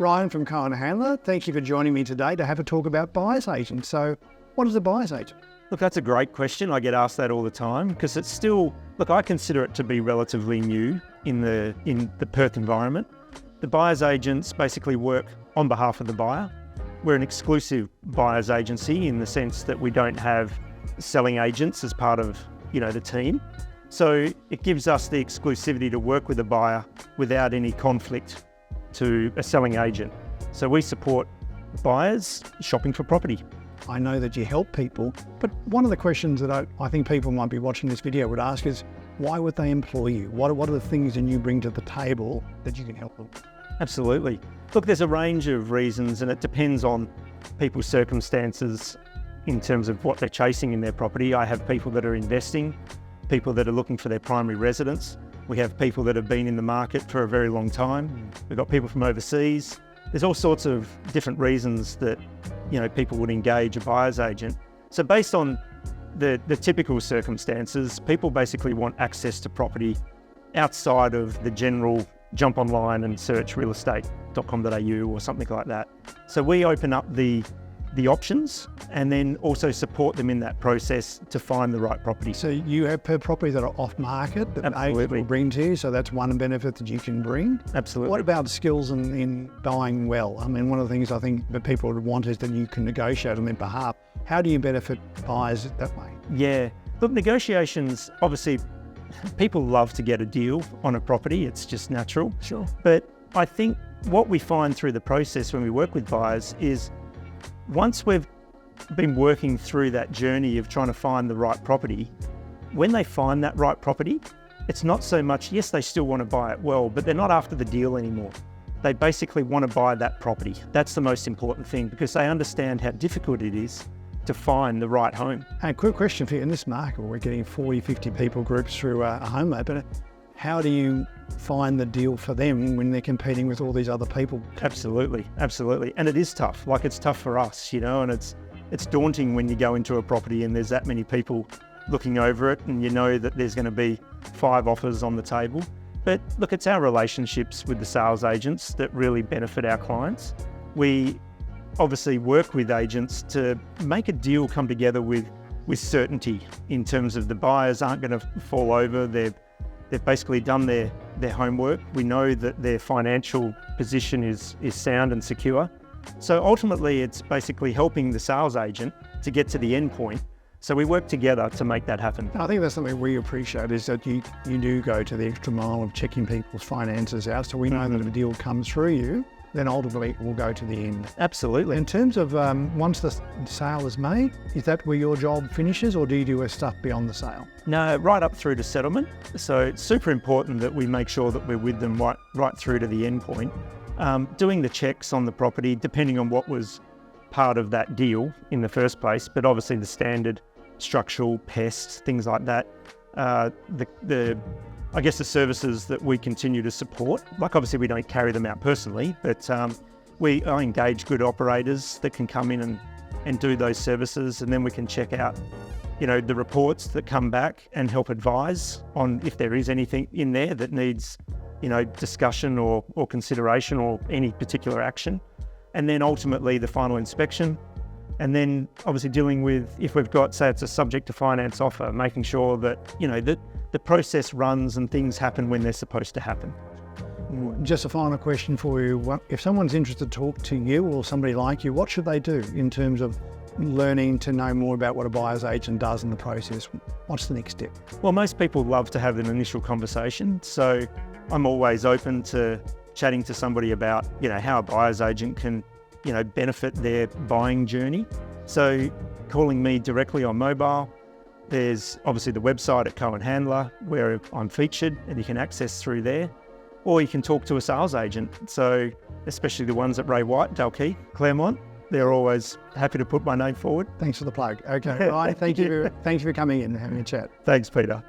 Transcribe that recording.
Ryan from Cohen Handler, thank you for joining me today to have a talk about buyer's agent. So what is a buyer's agent? Look, that's a great question. I get asked that all the time because it's still, I consider it to be relatively new in the Perth environment. The buyer's agents basically work on behalf of the buyer. We're an exclusive buyer's agency in the sense that we don't have selling agents as part of, the team. So it gives us the exclusivity to work with a buyer without any conflict to a selling agent. So we support buyers shopping for property. I know that you help people, but one of the questions that I think people might be watching this video would ask is, why would they employ you? What are the things that you bring to the table that you can help them? Absolutely. Look, there's a range of reasons and it depends on people's circumstances in terms of what they're chasing in their property. I have people that are investing, people that are looking for their primary residence. We have people that have been in the market for a very long time. We've got people from overseas. There's all sorts of different reasons that, people would engage a buyer's agent. So based on the typical circumstances, people basically want access to property outside of the general jump online and search realestate.com.au or something like that. So we open up the options and then also support them in that process to find the right property. So you have properties that are off market that Absolutely. agents will bring to you, so that's one benefit that you can bring. Absolutely. What about skills in buying well? I mean, one of the things I think that people would want is that you can negotiate on their behalf. How do you benefit buyers that way? Yeah, look, negotiations, obviously people love to get a deal on a property, it's just natural. Sure. But I think what we find through the process when we work with buyers is once we've been working through that journey of trying to find the right property, when they find that right property, it's not so much, yes, they still want to buy it well, but they're not after the deal anymore. They basically want to buy that property. That's the most important thing because they understand how difficult it is to find the right home. And quick question for you, in this market, we're getting 40, 50 people groups through a home loan, but how do you find the deal for them when they're competing with all these other people? Absolutely, absolutely. And it is tough, it's tough for us, and it's daunting when you go into a property and there's that many people looking over it and you know that there's going to be 5 offers on the table. But look, it's our relationships with the sales agents that really benefit our clients. We obviously work with agents to make a deal come together with certainty in terms of the buyers aren't going to fall over. They've basically done their homework. We know that their financial position is sound and secure. So ultimately, it's basically helping the sales agent to get to the end point. So we work together to make that happen. I think that's something we appreciate is that you do go to the extra mile of checking people's finances out. So we know that if a deal comes through you, then ultimately it will go to the end. Absolutely. In terms of once the sale is made, is that where your job finishes or do you do stuff beyond the sale? No, right up through to settlement. So it's super important that we make sure that we're with them right through to the end point. Doing the checks on the property, depending on what was part of that deal in the first place, but obviously the standard structural pests, things like that. The services that we continue to support, obviously we don't carry them out personally, but I engage good operators that can come in and do those services, and then we can check out, the reports that come back and help advise on if there is anything in there that needs, discussion or consideration or any particular action. And then ultimately the final inspection. And then obviously dealing with, if we've got, say it's a subject to finance offer, making sure that, that the process runs and things happen when they're supposed to happen. Just a final question for you. If someone's interested to talk to you or somebody like you, what should they do in terms of learning to know more about what a buyer's agent does in the process? What's the next step? Well, most people love to have an initial conversation. So I'm always open to chatting to somebody about, how a buyer's agent can, benefit their buying journey. So calling me directly on mobile. There's obviously the website at Cohen Handler where I'm featured and you can access through there. Or you can talk to a sales agent. So especially the ones at Ray White, Dalkeith, Claremont, they're always happy to put my name forward. Thanks for the plug. Okay, right. Thank you for coming in and having a chat. Thanks, Peter.